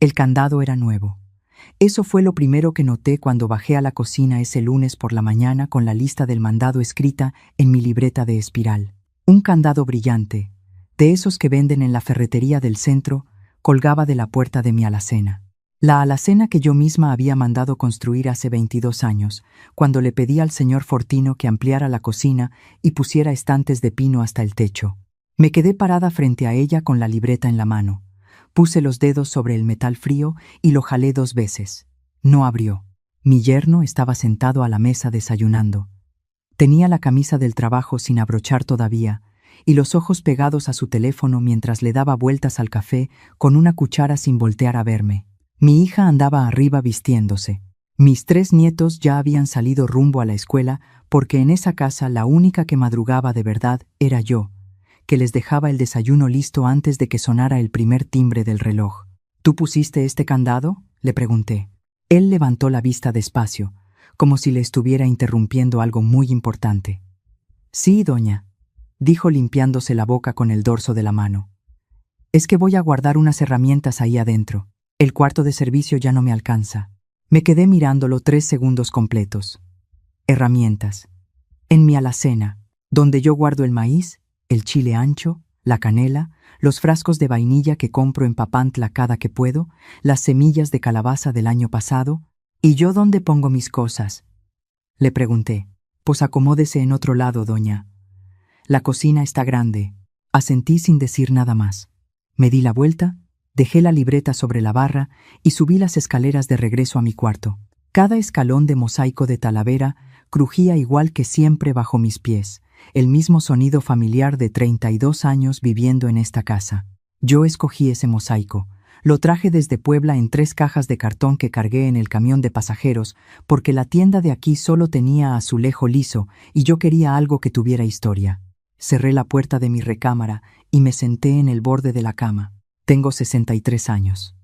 El candado era nuevo. Eso fue lo primero que noté cuando bajé a la cocina ese lunes por la mañana con la lista del mandado escrita en mi libreta de espiral. Un candado brillante, de esos que venden en la ferretería del centro, colgaba de la puerta de mi alacena. La alacena que yo misma había mandado construir hace 22 años, cuando le pedí al señor Fortino que ampliara la cocina y pusiera estantes de pino hasta el techo. Me quedé parada frente a ella con la libreta en la mano. Puse los dedos sobre el metal frío y lo jalé 2 veces. No abrió. Mi yerno estaba sentado a la mesa desayunando. Tenía la camisa del trabajo sin abrochar todavía y los ojos pegados a su teléfono mientras le daba vueltas al café con una cuchara sin voltear a verme. Mi hija andaba arriba vistiéndose. Mis 3 nietos ya habían salido rumbo a la escuela porque en esa casa la única que madrugaba de verdad era yo, que les dejaba el desayuno listo antes de que sonara el primer timbre del reloj. ¿Tú pusiste este candado?, le pregunté. Él levantó la vista despacio, como si le estuviera interrumpiendo algo muy importante. Sí, doña, dijo limpiándose la boca con el dorso de la mano. Es que voy a guardar unas herramientas ahí adentro. El cuarto de servicio ya no me alcanza. Me quedé mirándolo 3 segundos completos. Herramientas. En mi alacena, donde yo guardo el maíz, el chile ancho, la canela, los frascos de vainilla que compro en Papantla cada que puedo, las semillas de calabaza del año pasado. ¿Y yo dónde pongo mis cosas?, le pregunté. Pues acomódese en otro lado, doña. La cocina está grande. Asentí sin decir nada más. Me di la vuelta, dejé la libreta sobre la barra y subí las escaleras de regreso a mi cuarto. Cada escalón de mosaico de Talavera crujía igual que siempre bajo mis pies, el mismo sonido familiar de 32 años viviendo en esta casa. Yo escogí ese mosaico. Lo traje desde Puebla en 3 cajas de cartón que cargué en el camión de pasajeros porque la tienda de aquí solo tenía azulejo liso y yo quería algo que tuviera historia. Cerré la puerta de mi recámara y me senté en el borde de la cama. Tengo 63 años.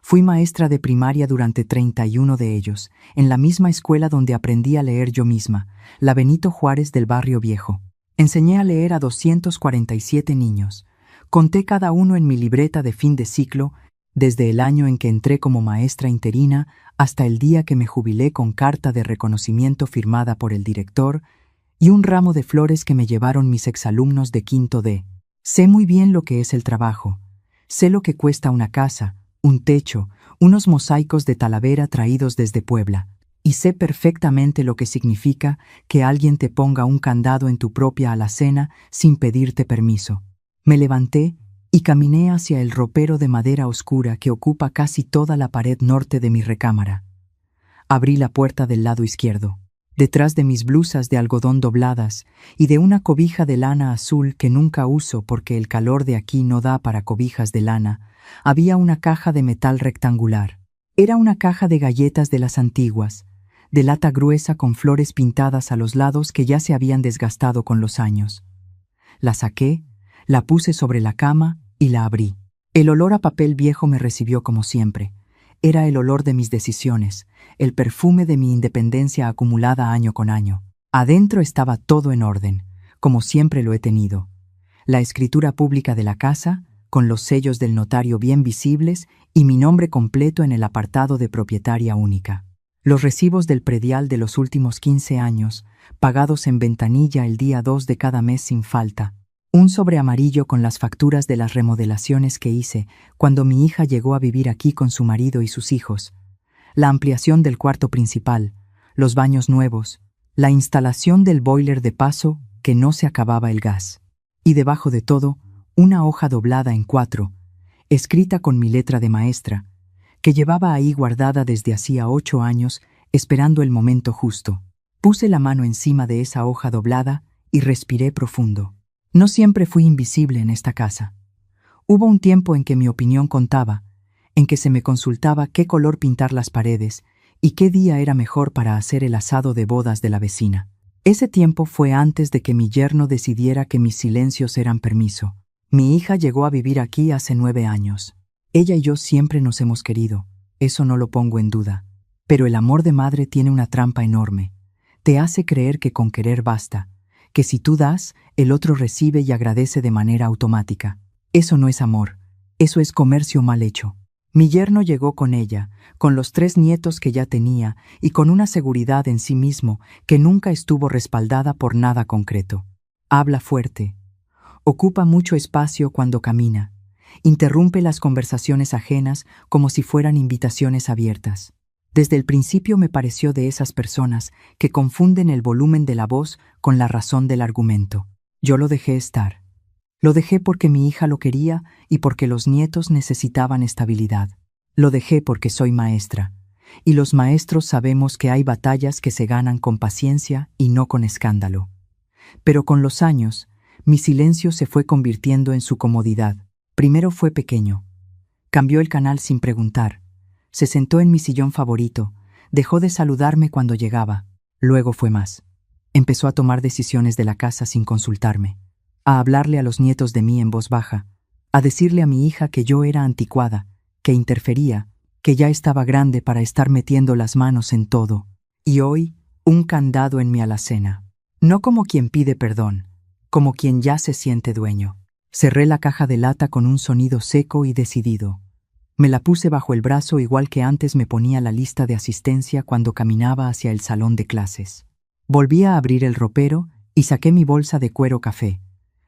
Fui maestra de primaria durante 31 de ellos, en la misma escuela donde aprendí a leer yo misma, la Benito Juárez del Barrio Viejo. Enseñé a leer a 247 niños. Conté cada uno en mi libreta de fin de ciclo, desde el año en que entré como maestra interina hasta el día que me jubilé con carta de reconocimiento firmada por el director y un ramo de flores que me llevaron mis exalumnos de quinto D. Sé muy bien lo que es el trabajo. Sé lo que cuesta una casa, un techo, unos mosaicos de Talavera traídos desde Puebla. Y sé perfectamente lo que significa que alguien te ponga un candado en tu propia alacena sin pedirte permiso. Me levanté y caminé hacia el ropero de madera oscura que ocupa casi toda la pared norte de mi recámara. Abrí la puerta del lado izquierdo. Detrás de mis blusas de algodón dobladas y de una cobija de lana azul que nunca uso porque el calor de aquí no da para cobijas de lana, había una caja de metal rectangular. Era una caja de galletas de las antiguas, de lata gruesa con flores pintadas a los lados que ya se habían desgastado con los años. La saqué, la puse sobre la cama y la abrí. El olor a papel viejo me recibió como siempre. Era el olor de mis decisiones, el perfume de mi independencia acumulada año con año. Adentro estaba todo en orden, como siempre lo he tenido. La escritura pública de la casa, con los sellos del notario bien visibles y mi nombre completo en el apartado de propietaria única. Los recibos del predial de los últimos 15 años, pagados en ventanilla el día 2 de cada mes sin falta. Un sobre amarillo con las facturas de las remodelaciones que hice cuando mi hija llegó a vivir aquí con su marido y sus hijos. La ampliación del cuarto principal, los baños nuevos, la instalación del boiler de paso que no se acababa el gas. Y debajo de todo, una hoja doblada en 4, escrita con mi letra de maestra, que llevaba ahí guardada desde hacía 8 años, esperando el momento justo. Puse la mano encima de esa hoja doblada y respiré profundo. No siempre fui invisible en esta casa. Hubo un tiempo en que mi opinión contaba, en que se me consultaba qué color pintar las paredes y qué día era mejor para hacer el asado de bodas de la vecina. Ese tiempo fue antes de que mi yerno decidiera que mis silencios eran permiso. Mi hija llegó a vivir aquí hace 9 años. Ella y yo siempre nos hemos querido, eso no lo pongo en duda. Pero el amor de madre tiene una trampa enorme. Te hace creer que con querer basta, que si tú das, el otro recibe y agradece de manera automática. Eso no es amor, eso es comercio mal hecho. Mi yerno llegó con ella, con los 3 nietos que ya tenía y con una seguridad en sí mismo que nunca estuvo respaldada por nada concreto. Habla fuerte. Ocupa mucho espacio cuando camina. Interrumpe las conversaciones ajenas como si fueran invitaciones abiertas. Desde el principio me pareció de esas personas que confunden el volumen de la voz con la razón del argumento. Yo lo dejé estar. Lo dejé porque mi hija lo quería y porque los nietos necesitaban estabilidad. Lo dejé porque soy maestra, y los maestros sabemos que hay batallas que se ganan con paciencia y no con escándalo. Pero con los años, mi silencio se fue convirtiendo en su comodidad. Primero fue pequeño. Cambió el canal sin preguntar. Se sentó en mi sillón favorito. Dejó de saludarme cuando llegaba. Luego fue más. Empezó a tomar decisiones de la casa sin consultarme. A hablarle a los nietos de mí en voz baja. A decirle a mi hija que yo era anticuada, que interfería, que ya estaba grande para estar metiendo las manos en todo. Y hoy, un candado en mi alacena. No como quien pide perdón, como quien ya se siente dueño. Cerré la caja de lata con un sonido seco y decidido. Me la puse bajo el brazo igual que antes me ponía la lista de asistencia cuando caminaba hacia el salón de clases. Volví a abrir el ropero y saqué mi bolsa de cuero café,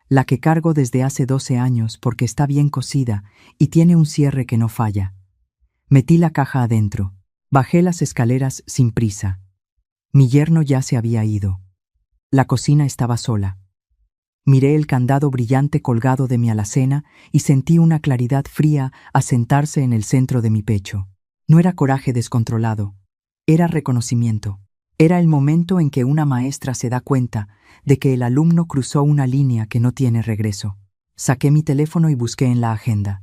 la que cargo desde hace 12 años porque está bien cosida y tiene un cierre que no falla. Metí la caja adentro. Bajé las escaleras sin prisa. Mi yerno ya se había ido. La cocina estaba sola. Miré el candado brillante colgado de mi alacena y sentí una claridad fría asentarse en el centro de mi pecho. No era coraje descontrolado, era reconocimiento. Era el momento en que una maestra se da cuenta de que el alumno cruzó una línea que no tiene regreso. Saqué mi teléfono y busqué en la agenda.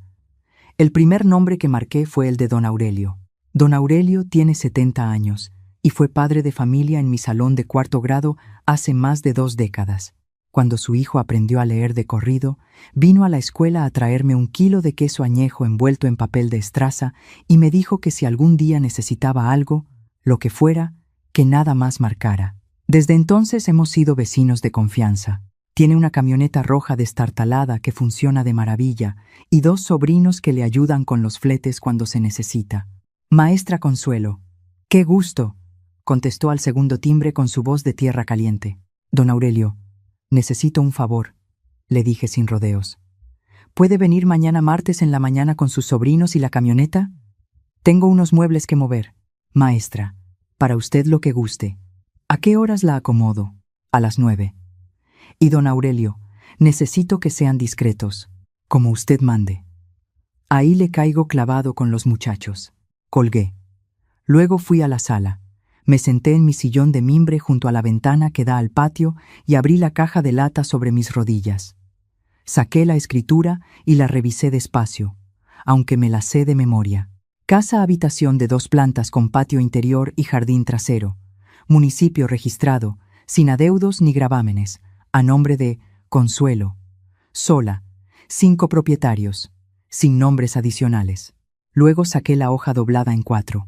El primer nombre que marqué fue el de don Aurelio. Don Aurelio tiene 70 años y fue padre de familia en mi salón de 4º grado hace más de 2 décadas. Cuando su hijo aprendió a leer de corrido, vino a la escuela a traerme 1 kilo de queso añejo envuelto en papel de estraza y me dijo que si algún día necesitaba algo, lo que fuera, que nada más marcara. Desde entonces hemos sido vecinos de confianza. Tiene una camioneta roja destartalada que funciona de maravilla y 2 sobrinos que le ayudan con los fletes cuando se necesita. Maestra Consuelo. ¡Qué gusto!, contestó al segundo timbre con su voz de tierra caliente. Don Aurelio, necesito un favor, le dije sin rodeos. ¿Puede venir mañana martes en la mañana con sus sobrinos y la camioneta? Tengo unos muebles que mover. Maestra, para usted lo que guste. ¿A qué horas la acomodo? A las 9. Y don Aurelio, necesito que sean discretos, como usted mande. Ahí le caigo clavado con los muchachos. Colgué. Luego fui a la sala. Me senté en mi sillón de mimbre junto a la ventana que da al patio y abrí la caja de lata sobre mis rodillas. Saqué la escritura y la revisé despacio, aunque me la sé de memoria. Casa-habitación de 2 plantas con patio interior y jardín trasero. Municipio registrado, sin adeudos ni gravámenes, a nombre de Consuelo. Sola, 5 propietarios, sin nombres adicionales. Luego saqué la hoja doblada en 4.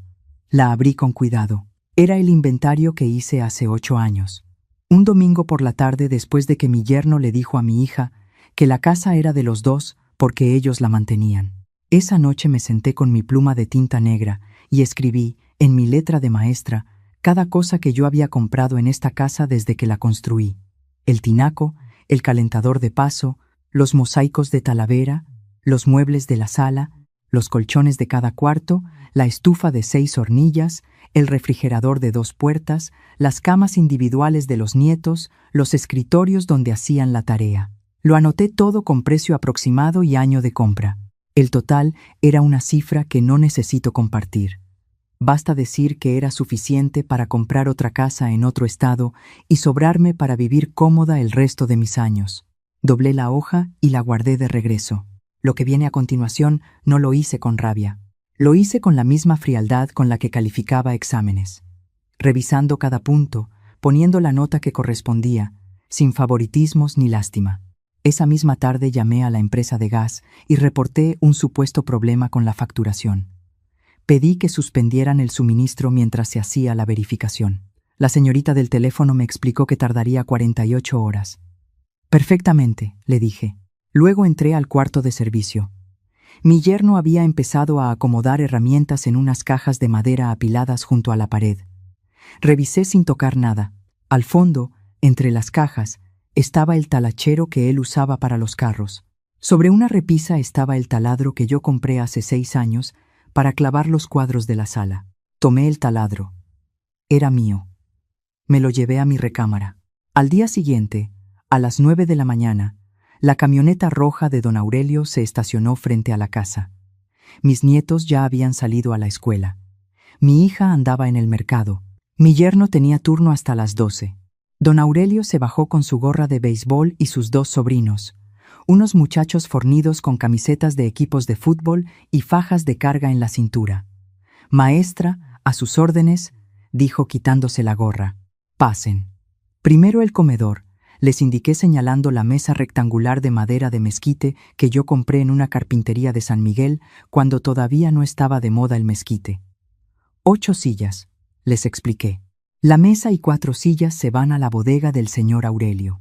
La abrí con cuidado. Era el inventario que hice hace 8 años. Un domingo por la tarde, después de que mi yerno le dijo a mi hija que la casa era de los 2 porque ellos la mantenían. Esa noche me senté con mi pluma de tinta negra y escribí, en mi letra de maestra, cada cosa que yo había comprado en esta casa desde que la construí. El tinaco, el calentador de paso, los mosaicos de Talavera, los muebles de la sala, los colchones de cada cuarto, la estufa de 6 hornillas, el refrigerador de 2 puertas, las camas individuales de los nietos, los escritorios donde hacían la tarea. Lo anoté todo con precio aproximado y año de compra. El total era una cifra que no necesito compartir. Basta decir que era suficiente para comprar otra casa en otro estado y sobrarme para vivir cómoda el resto de mis años. Doblé la hoja y la guardé de regreso. Lo que viene a continuación no lo hice con rabia. Lo hice con la misma frialdad con la que calificaba exámenes. Revisando cada punto, poniendo la nota que correspondía, sin favoritismos ni lástima. Esa misma tarde llamé a la empresa de gas y reporté un supuesto problema con la facturación. Pedí que suspendieran el suministro mientras se hacía la verificación. La señorita del teléfono me explicó que tardaría 48 horas. Perfectamente, le dije. Luego entré al cuarto de servicio. Mi yerno había empezado a acomodar herramientas en unas cajas de madera apiladas junto a la pared. Revisé sin tocar nada. Al fondo, entre las cajas, estaba el talachero que él usaba para los carros. Sobre una repisa estaba el taladro que yo compré hace 6 años para clavar los cuadros de la sala. Tomé el taladro. Era mío. Me lo llevé a mi recámara. Al día siguiente, a las 9 de la mañana, la camioneta roja de don Aurelio se estacionó frente a la casa. Mis nietos ya habían salido a la escuela. Mi hija andaba en el mercado. Mi yerno tenía turno hasta las 12. Don Aurelio se bajó con su gorra de béisbol y sus 2 sobrinos, unos muchachos fornidos con camisetas de equipos de fútbol y fajas de carga en la cintura. «Maestra, a sus órdenes», dijo quitándose la gorra. «Pasen». Primero el comedor, les indiqué señalando la mesa rectangular de madera de mezquite que yo compré en una carpintería de San Miguel cuando todavía no estaba de moda el mezquite. 8 sillas, les expliqué. La mesa y 4 sillas se van a la bodega del señor Aurelio.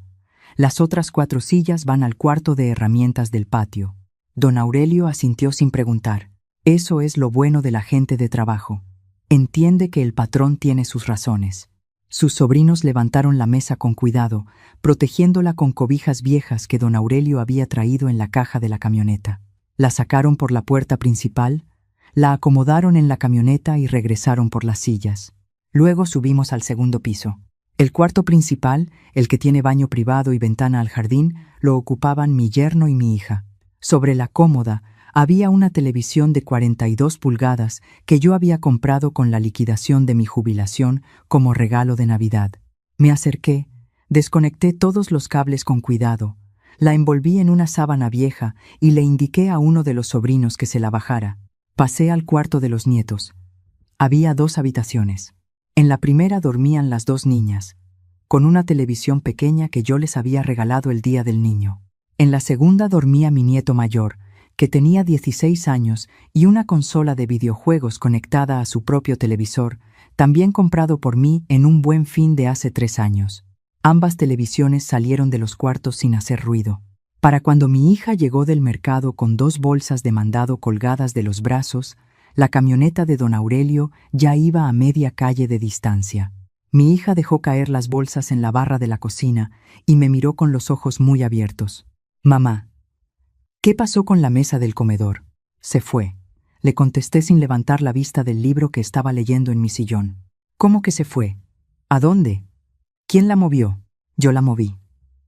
Las otras 4 sillas van al cuarto de herramientas del patio. Don Aurelio asintió sin preguntar. Eso es lo bueno de la gente de trabajo. Entiende que el patrón tiene sus razones. Sus sobrinos levantaron la mesa con cuidado, protegiéndola con cobijas viejas que don Aurelio había traído en la caja de la camioneta. La sacaron por la puerta principal, la acomodaron en la camioneta y regresaron por las sillas. Luego subimos al segundo piso. El cuarto principal, el que tiene baño privado y ventana al jardín, lo ocupaban mi yerno y mi hija. Sobre la cómoda había una televisión de 42 pulgadas que yo había comprado con la liquidación de mi jubilación como regalo de Navidad. Me acerqué, desconecté todos los cables con cuidado, la envolví en una sábana vieja y le indiqué a uno de los sobrinos que se la bajara. Pasé al cuarto de los nietos. Había 2 habitaciones. En la primera dormían las 2 niñas, con una televisión pequeña que yo les había regalado el día del niño. En la segunda dormía mi nieto mayor, que tenía 16 años y una consola de videojuegos conectada a su propio televisor, también comprado por mí en un Buen Fin de hace 3 años. Ambas televisiones salieron de los cuartos sin hacer ruido. Para cuando mi hija llegó del mercado con 2 bolsas de mandado colgadas de los brazos, la camioneta de don Aurelio ya iba a media calle de distancia. Mi hija dejó caer las bolsas en la barra de la cocina y me miró con los ojos muy abiertos. «Mamá, ¿qué pasó con la mesa del comedor?» «Se fue», le contesté sin levantar la vista del libro que estaba leyendo en mi sillón. «¿Cómo que se fue? ¿A dónde? ¿Quién la movió?» «Yo la moví.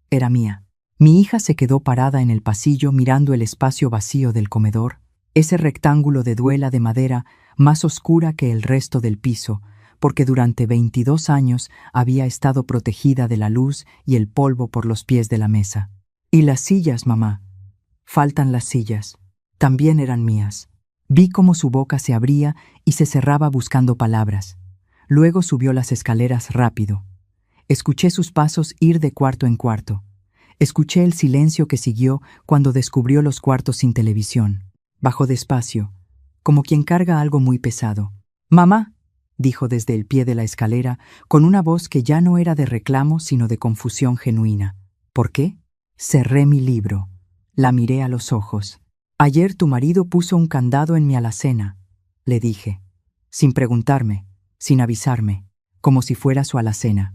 Era mía». Mi hija se quedó parada en el pasillo mirando el espacio vacío del comedor, ese rectángulo de duela de madera más oscura que el resto del piso, porque durante 22 años había estado protegida de la luz y el polvo por los pies de la mesa. «¿Y las sillas, mamá?» «Faltan las sillas. También eran mías». Vi cómo su boca se abría y se cerraba buscando palabras. Luego subió las escaleras rápido. Escuché sus pasos ir de cuarto en cuarto. Escuché el silencio que siguió cuando descubrió los cuartos sin televisión. Bajó despacio, como quien carga algo muy pesado. «Mamá», dijo desde el pie de la escalera, con una voz que ya no era de reclamo sino de confusión genuina. «¿Por qué?» Cerré mi libro. La miré a los ojos. «Ayer tu marido puso un candado en mi alacena», le dije, sin preguntarme, sin avisarme, como si fuera su alacena,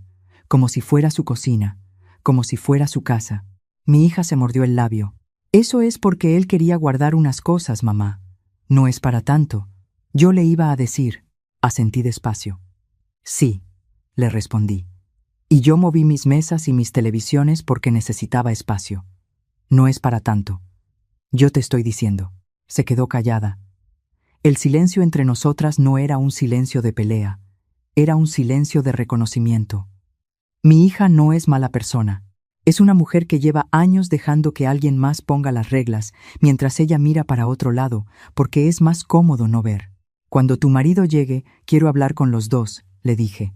como si fuera su cocina, como si fuera su casa. Mi hija se mordió el labio. «Eso es porque él quería guardar unas cosas, mamá. No es para tanto». Yo le iba a decir, asentí despacio. «Sí», le respondí. «Y yo moví mis mesas y mis televisiones porque necesitaba espacio. No es para tanto. Yo te estoy diciendo». Se quedó callada. El silencio entre nosotras no era un silencio de pelea, era un silencio de reconocimiento. Mi hija no es mala persona. Es una mujer que lleva años dejando que alguien más ponga las reglas, mientras ella mira para otro lado, porque es más cómodo no ver. «Cuando tu marido llegue, quiero hablar con los 2», le dije.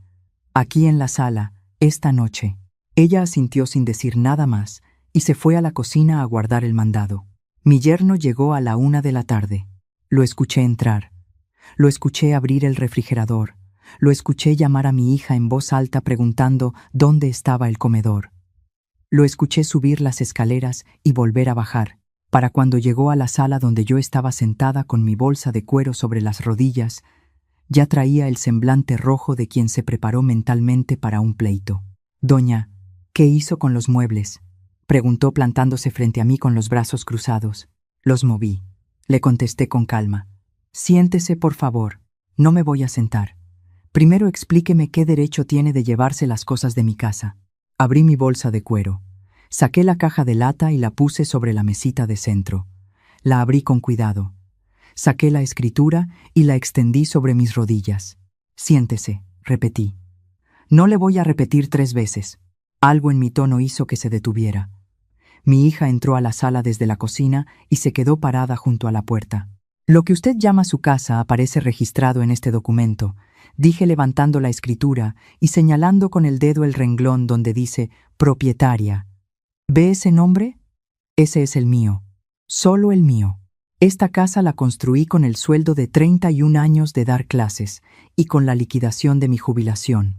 «Aquí en la sala, esta noche». Ella asintió sin decir nada más y se fue a la cocina a guardar el mandado. Mi yerno llegó a la 1 de la tarde. Lo escuché entrar. Lo escuché abrir el refrigerador. Lo escuché llamar a mi hija en voz alta preguntando dónde estaba el comedor. Lo escuché subir las escaleras y volver a bajar. Para cuando llegó a la sala donde yo estaba sentada con mi bolsa de cuero sobre las rodillas, ya traía el semblante rojo de quien se preparó mentalmente para un pleito. «Doña, ¿qué hizo con los muebles?», preguntó plantándose frente a mí con los brazos cruzados. «Los moví», le contesté con calma. «Siéntese, por favor. No me voy a sentar. Primero explíqueme qué derecho tiene de llevarse las cosas de mi casa». Abrí mi bolsa de cuero. Saqué la caja de lata y la puse sobre la mesita de centro. La abrí con cuidado. Saqué la escritura y la extendí sobre mis rodillas. «Siéntese», repetí. «No le voy a repetir 3 veces». Algo en mi tono hizo que se detuviera. Mi hija entró a la sala desde la cocina y se quedó parada junto a la puerta. «Lo que usted llama su casa aparece registrado en este documento», dije levantando la escritura y señalando con el dedo el renglón donde dice «propietaria». «¿Ve ese nombre? Ese es el mío. Solo el mío. Esta casa la construí con el sueldo de 31 años de dar clases y con la liquidación de mi jubilación.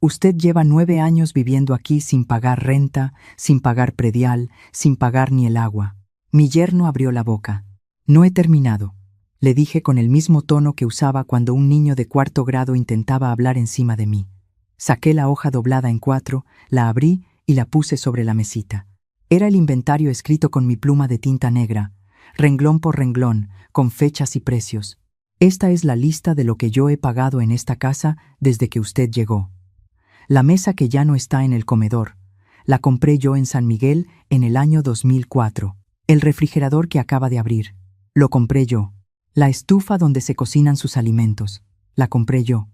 Usted lleva 9 años viviendo aquí sin pagar renta, sin pagar predial, sin pagar ni el agua». Mi yerno abrió la boca. «No he terminado», le dije con el mismo tono que usaba cuando un niño de 4º grado intentaba hablar encima de mí. Saqué la hoja doblada en 4, la abrí y la puse sobre la mesita. Era el inventario escrito con mi pluma de tinta negra, renglón por renglón, con fechas y precios. «Esta es la lista de lo que yo he pagado en esta casa desde que usted llegó. La mesa que ya no está en el comedor, la compré yo en San Miguel en el año 2004. El refrigerador que acaba de abrir, lo compré yo. La estufa donde se cocinan sus alimentos, la compré yo.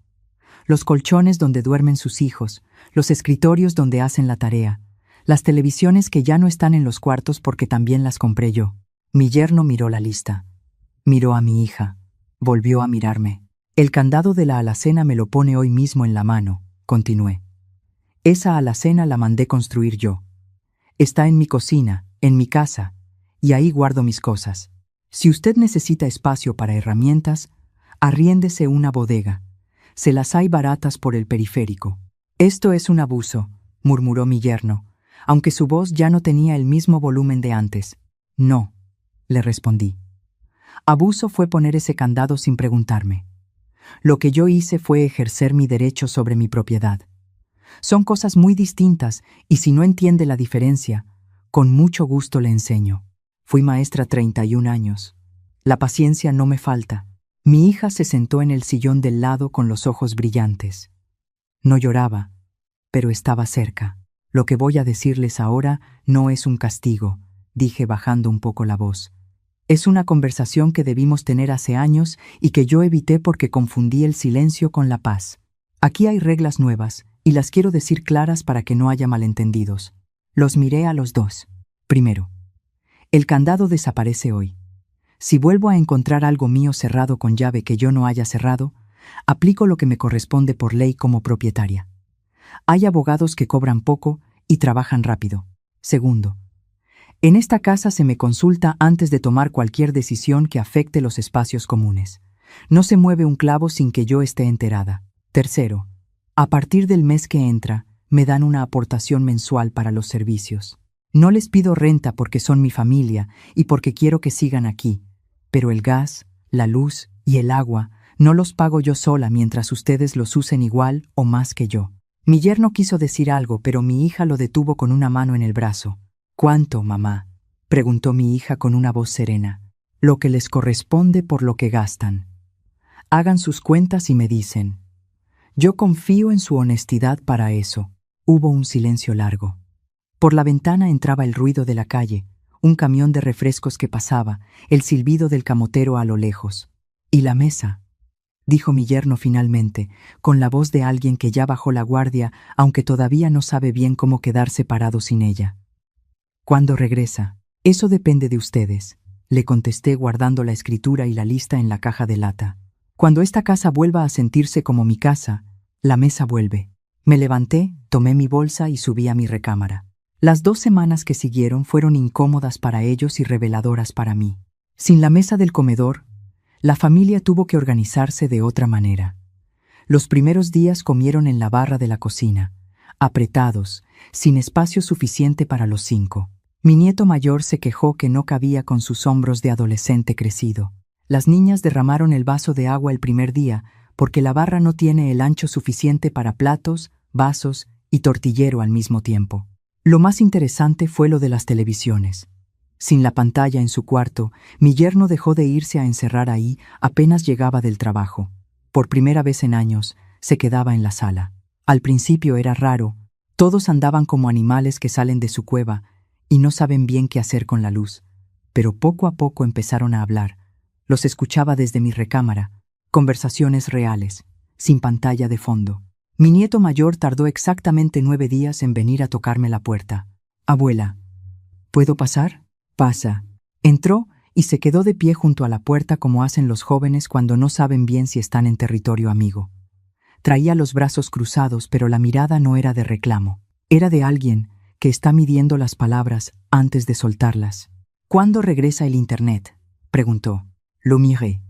Los colchones donde duermen sus hijos, los escritorios donde hacen la tarea, las televisiones que ya no están en los cuartos porque también las compré yo». Mi yerno miró la lista. Miró a mi hija. Volvió a mirarme. «El candado de la alacena me lo pone hoy mismo en la mano», continué. «Esa alacena la mandé construir yo. Está en mi cocina, en mi casa, y ahí guardo mis cosas. Si usted necesita espacio para herramientas, arriéndese una bodega. Se las hay baratas por el periférico». «Esto es un abuso», murmuró mi yerno, aunque su voz ya no tenía el mismo volumen de antes. «No», le respondí. «Abuso fue poner ese candado sin preguntarme. Lo que yo hice fue ejercer mi derecho sobre mi propiedad. Son cosas muy distintas y si no entiende la diferencia, con mucho gusto le enseño. Fui maestra 31 años. La paciencia no me falta». Mi hija se sentó en el sillón del lado con los ojos brillantes. No lloraba, pero estaba cerca. «Lo que voy a decirles ahora no es un castigo», dije bajando un poco la voz. «Es una conversación que debimos tener hace años y que yo evité porque confundí el silencio con la paz. Aquí hay reglas nuevas y las quiero decir claras para que no haya malentendidos». Los miré a los dos. «Primero, el candado desaparece hoy. Si vuelvo a encontrar algo mío cerrado con llave que yo no haya cerrado, aplico lo que me corresponde por ley como propietaria. Hay abogados que cobran poco y trabajan rápido. Segundo, en esta casa se me consulta antes de tomar cualquier decisión que afecte los espacios comunes. No se mueve un clavo sin que yo esté enterada. Tercero, a partir del mes que entra, me dan una aportación mensual para los servicios. No les pido renta porque son mi familia y porque quiero que sigan aquí, pero el gas, la luz y el agua no los pago yo sola mientras ustedes los usen igual o más que yo». Mi yerno quiso decir algo, pero mi hija lo detuvo con una mano en el brazo. «¿Cuánto, mamá?», preguntó mi hija con una voz serena. «Lo que les corresponde por lo que gastan. Hagan sus cuentas y me dicen. Yo confío en su honestidad para eso». Hubo un silencio largo. Por la ventana entraba el ruido de la calle, un camión de refrescos que pasaba, el silbido del camotero a lo lejos. «¿Y la mesa?», dijo mi yerno finalmente, con la voz de alguien que ya bajó la guardia, aunque todavía no sabe bien cómo quedarse parado sin ella. «¿Cuándo regresa?». «Eso depende de ustedes», le contesté guardando la escritura y la lista en la caja de lata. «Cuando esta casa vuelva a sentirse como mi casa, la mesa vuelve». Me levanté, tomé mi bolsa y subí a mi recámara. Las 2 semanas que siguieron fueron incómodas para ellos y reveladoras para mí. Sin la mesa del comedor, la familia tuvo que organizarse de otra manera. Los primeros días comieron en la barra de la cocina, apretados, sin espacio suficiente para los 5. Mi nieto mayor se quejó que no cabía con sus hombros de adolescente crecido. Las niñas derramaron el vaso de agua el primer día porque la barra no tiene el ancho suficiente para platos, vasos y tortillero al mismo tiempo. Lo más interesante fue lo de las televisiones. Sin la pantalla en su cuarto, mi yerno dejó de irse a encerrar ahí apenas llegaba del trabajo. Por primera vez en años, se quedaba en la sala. Al principio era raro, todos andaban como animales que salen de su cueva y no saben bien qué hacer con la luz. Pero poco a poco empezaron a hablar. Los escuchaba desde mi recámara, conversaciones reales, sin pantalla de fondo. Mi nieto mayor tardó exactamente 9 días en venir a tocarme la puerta. «Abuela, ¿puedo pasar?» «Pasa». Entró y se quedó de pie junto a la puerta como hacen los jóvenes cuando no saben bien si están en territorio amigo. Traía los brazos cruzados, pero la mirada no era de reclamo. Era de alguien que está midiendo las palabras antes de soltarlas. «¿Cuándo regresa el internet?», preguntó. Lo miré.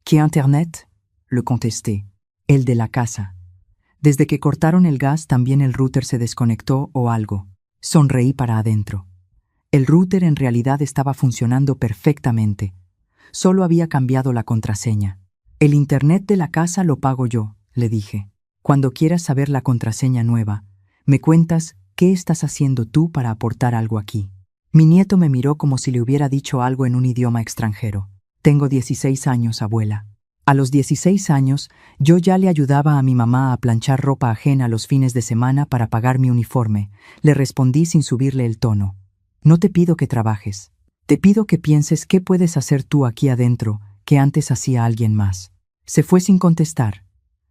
«¿Qué internet?», le contesté. «El de la casa». Desde que cortaron el gas también el router se desconectó o algo. Sonreí para adentro. El router en realidad estaba funcionando perfectamente. Solo había cambiado la contraseña. «El internet de la casa lo pago yo», le dije. «Cuando quieras saber la contraseña nueva, me cuentas qué estás haciendo tú para aportar algo aquí». Mi nieto me miró como si le hubiera dicho algo en un idioma extranjero. «Tengo 16 años, abuela». A los 16 años, yo ya le ayudaba a mi mamá a planchar ropa ajena los fines de semana para pagar mi uniforme. Le respondí sin subirle el tono. «No te pido que trabajes. Te pido que pienses qué puedes hacer tú aquí adentro que antes hacía alguien más». Se fue sin contestar.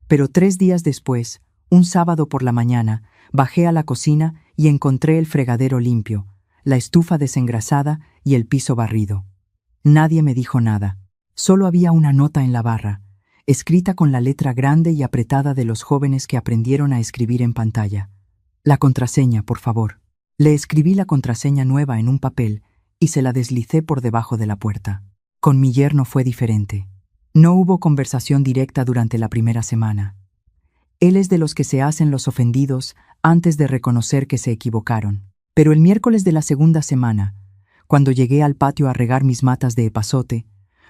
Pero 3 días después, un sábado por la mañana, bajé a la cocina y encontré el fregadero limpio, la estufa desengrasada y el piso barrido. Nadie me dijo nada. Solo había una nota en la barra, escrita con la letra grande y apretada de los jóvenes que aprendieron a escribir en pantalla. «La contraseña, por favor». Le escribí la contraseña nueva en un papel y se la deslicé por debajo de la puerta. Con mi yerno fue diferente. No hubo conversación directa durante la primera semana. Él es de los que se hacen los ofendidos antes de reconocer que se equivocaron. Pero el miércoles de la segunda semana, cuando llegué al patio a regar mis matas de epazote,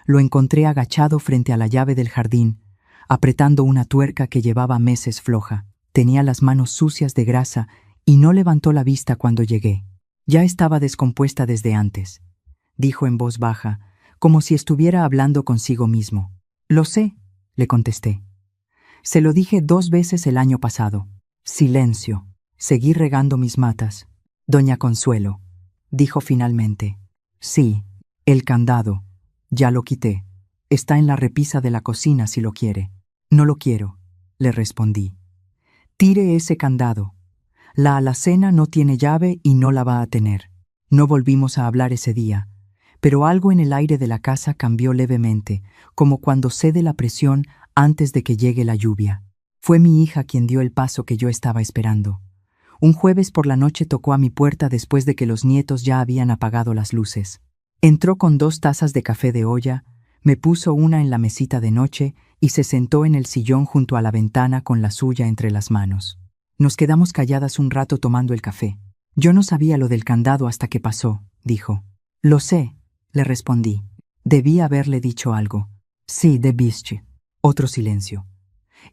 lo encontré agachado frente a la llave del jardín, apretando una tuerca que llevaba meses floja. Tenía las manos sucias de grasa y no levantó la vista cuando llegué. «Ya estaba descompuesta desde antes», dijo en voz baja, como si estuviera hablando consigo mismo. «Lo sé», le contesté. «Se lo dije 2 veces el año pasado». Silencio. Seguí regando mis matas. «Doña Consuelo», dijo finalmente. «Sí, el candado. Ya lo quité. Está en la repisa de la cocina si lo quiere». «No lo quiero», le respondí. «Tire ese candado. La alacena no tiene llave y no la va a tener». No volvimos a hablar ese día, pero algo en el aire de la casa cambió levemente, como cuando cede la presión antes de que llegue la lluvia. Fue mi hija quien dio el paso que yo estaba esperando. Un jueves por la noche tocó a mi puerta después de que los nietos ya habían apagado las luces. Entró con 2 tazas de café de olla, me puso una en la mesita de noche y se sentó en el sillón junto a la ventana con la suya entre las manos. Nos quedamos calladas un rato tomando el café. «Yo no sabía lo del candado hasta que pasó», dijo. «Lo sé», le respondí. Debí haberle dicho algo. «Sí, debiste». Otro silencio.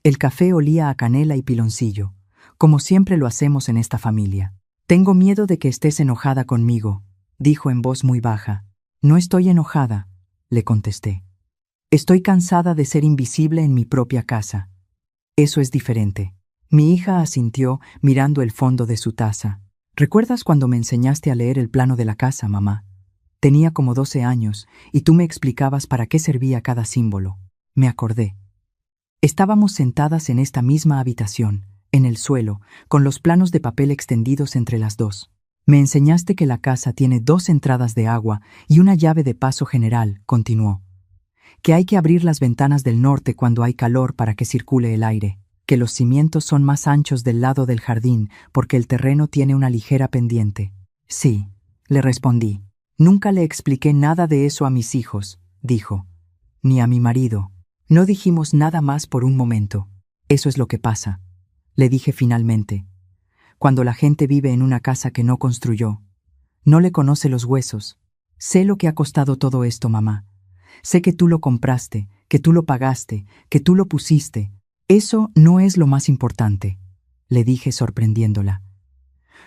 El café olía a canela y piloncillo, como siempre lo hacemos en esta familia. «Tengo miedo de que estés enojada conmigo», dijo en voz muy baja. «No estoy enojada», le contesté. «Estoy cansada de ser invisible en mi propia casa. Eso es diferente». Mi hija asintió mirando el fondo de su taza. «¿Recuerdas cuando me enseñaste a leer el plano de la casa, mamá? Tenía como 12 años y tú me explicabas para qué servía cada símbolo». Me acordé. Estábamos sentadas en esta misma habitación, en el suelo, con los planos de papel extendidos entre las dos. «Me enseñaste que la casa tiene 2 entradas de agua y una llave de paso general», continuó. «Que hay que abrir las ventanas del norte cuando hay calor para que circule el aire. Que los cimientos son más anchos del lado del jardín porque el terreno tiene una ligera pendiente». «Sí», le respondí. «Nunca le expliqué nada de eso a mis hijos», dijo. «Ni a mi marido». No dijimos nada más por un momento. «Eso es lo que pasa», le dije finalmente. «Cuando la gente vive en una casa que no construyó, No le conoce los huesos. Sé lo que ha costado todo esto, mamá. Sé que tú lo compraste, que tú lo pagaste, que tú lo pusiste. Eso no es lo más importante, le dije sorprendiéndola.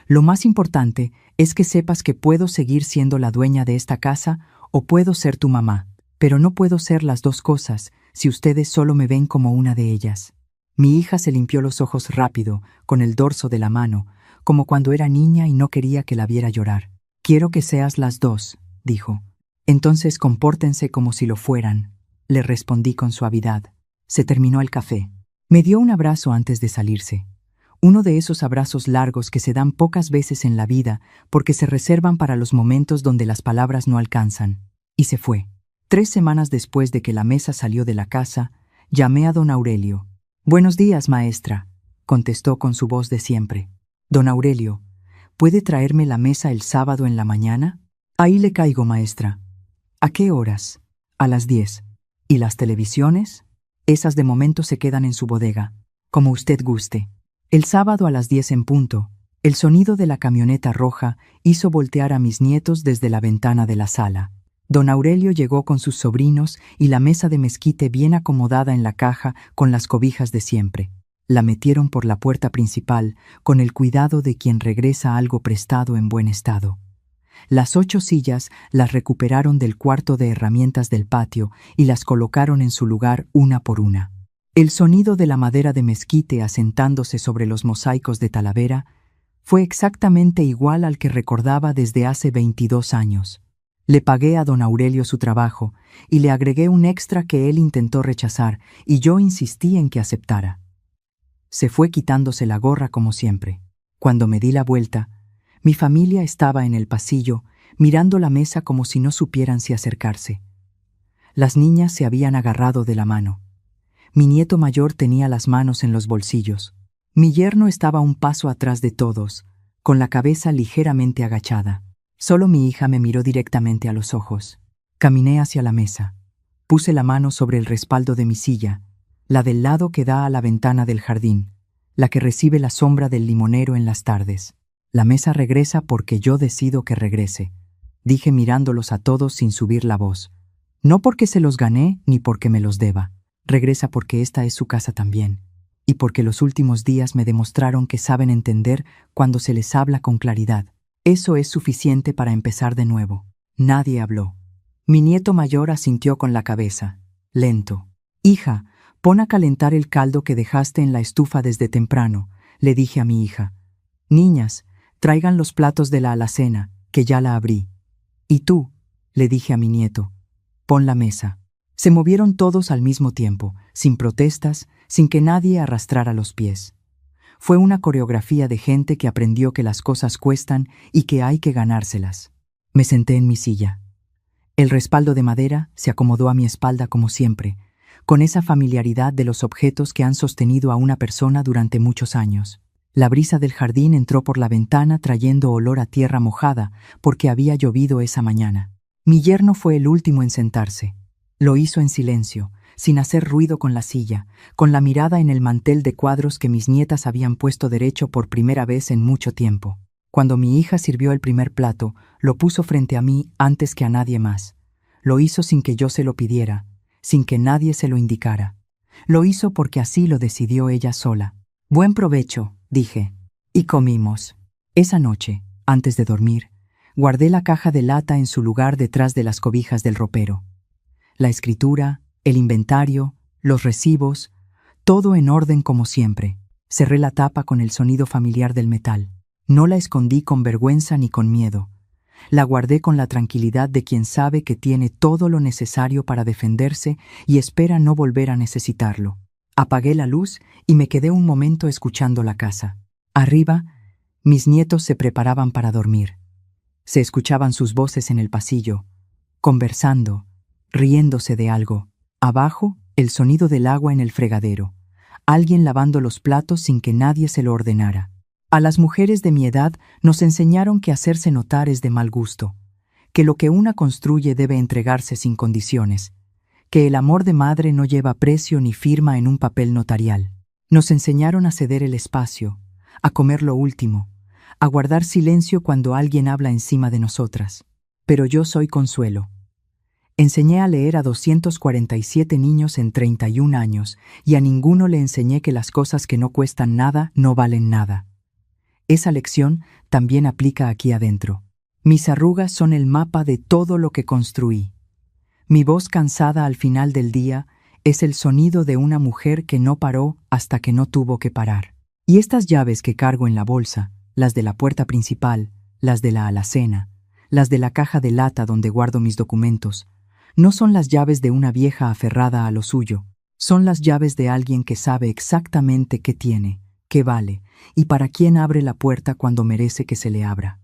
Lo más importante es que sepas que puedo seguir siendo la dueña de esta casa o puedo ser tu mamá, pero no puedo ser las dos cosas si ustedes solo me ven como una de ellas. Mi hija se limpió los ojos rápido, con el dorso de la mano, como cuando era niña y no quería que la viera llorar. Quiero que seas las dos, dijo. Entonces compórtense como si lo fueran, le respondí con suavidad. Se terminó el café. Me dio un abrazo antes de salirse. Uno de esos abrazos largos que se dan pocas veces en la vida porque se reservan para los momentos donde las palabras no alcanzan. Y se fue. 3 semanas después de que la mesa salió de la casa, llamé a don Aurelio. «Buenos días, maestra», contestó con su voz de siempre. «Don Aurelio, ¿puede traerme la mesa el sábado en la mañana?» «Ahí le caigo, maestra». «¿A qué horas?» «A las 10». «¿Y las televisiones?» «Esas de momento se quedan en su bodega. Como usted guste». El sábado a las 10 en punto, el sonido de la camioneta roja hizo voltear a mis nietos desde la ventana de la sala. Don Aurelio llegó con sus sobrinos y la mesa de mezquite bien acomodada en la caja con las cobijas de siempre. La metieron por la puerta principal con el cuidado de quien regresa algo prestado en buen estado. Las 8 sillas las recuperaron del cuarto de herramientas del patio y las colocaron en su lugar una por una. El sonido de la madera de mezquite asentándose sobre los mosaicos de Talavera fue exactamente igual al que recordaba desde hace 22 años. Le pagué a don Aurelio su trabajo y le agregué un extra que él intentó rechazar y yo insistí en que aceptara. Se fue quitándose la gorra como siempre. Cuando me di la vuelta, mi familia estaba en el pasillo mirando la mesa como si no supieran si acercarse. Las niñas se habían agarrado de la mano. Mi nieto mayor tenía las manos en los bolsillos. Mi yerno estaba un paso atrás de todos, con la cabeza ligeramente agachada. Solo mi hija me miró directamente a los ojos. Caminé hacia la mesa. Puse la mano sobre el respaldo de mi silla, la del lado que da a la ventana del jardín, la que recibe la sombra del limonero en las tardes. La mesa regresa porque yo decido que regrese, dije mirándolos a todos sin subir la voz. No porque se los gané ni porque me los deba. Regresa porque esta es su casa también, y porque los últimos días me demostraron que saben entender cuando se les habla con claridad. Eso es suficiente para empezar de nuevo. Nadie habló. Mi nieto mayor asintió con la cabeza, lento. «Hija, pon a calentar el caldo que dejaste en la estufa desde temprano», le dije a mi hija. «Niñas, traigan los platos de la alacena, que ya la abrí». «Y tú», le dije a mi nieto, «pon la mesa». Se movieron todos al mismo tiempo, sin protestas, sin que nadie arrastrara los pies. Fue una coreografía de gente que aprendió que las cosas cuestan y que hay que ganárselas. Me senté en mi silla. El respaldo de madera se acomodó a mi espalda como siempre, con esa familiaridad de los objetos que han sostenido a una persona durante muchos años. La brisa del jardín entró por la ventana trayendo olor a tierra mojada porque había llovido esa mañana. Mi yerno fue el último en sentarse. Lo hizo en silencio, sin hacer ruido con la silla, con la mirada en el mantel de cuadros que mis nietas habían puesto derecho por primera vez en mucho tiempo. Cuando mi hija sirvió el primer plato, lo puso frente a mí antes que a nadie más. Lo hizo sin que yo se lo pidiera, sin que nadie se lo indicara. Lo hizo porque así lo decidió ella sola. «Buen provecho», dije. Y comimos. Esa noche, antes de dormir, guardé la caja de lata en su lugar detrás de las cobijas del ropero. La escritura, el inventario, los recibos, todo en orden como siempre. Cerré la tapa con el sonido familiar del metal. No la escondí con vergüenza ni con miedo. La guardé con la tranquilidad de quien sabe que tiene todo lo necesario para defenderse y espera no volver a necesitarlo. Apagué la luz y me quedé un momento escuchando la casa. Arriba, mis nietos se preparaban para dormir. Se escuchaban sus voces en el pasillo, conversando, riéndose de algo. Abajo, el sonido del agua en el fregadero. Alguien lavando los platos sin que nadie se lo ordenara. A las mujeres de mi edad nos enseñaron que hacerse notar es de mal gusto, que lo que una construye debe entregarse sin condiciones, que el amor de madre no lleva precio ni firma en un papel notarial. Nos enseñaron a ceder el espacio, a comer lo último, a guardar silencio cuando alguien habla encima de nosotras. Pero yo soy Consuelo. Enseñé a leer a 247 niños en 31 años y a ninguno le enseñé que las cosas que no cuestan nada no valen nada. Esa lección también aplica aquí adentro. Mis arrugas son el mapa de todo lo que construí. Mi voz cansada al final del día es el sonido de una mujer que no paró hasta que no tuvo que parar. Y estas llaves que cargo en la bolsa, las de la puerta principal, las de la alacena, las de la caja de lata donde guardo mis documentos, no son las llaves de una vieja aferrada a lo suyo, son las llaves de alguien que sabe exactamente qué tiene, qué vale, y para quién abre la puerta cuando merece que se le abra.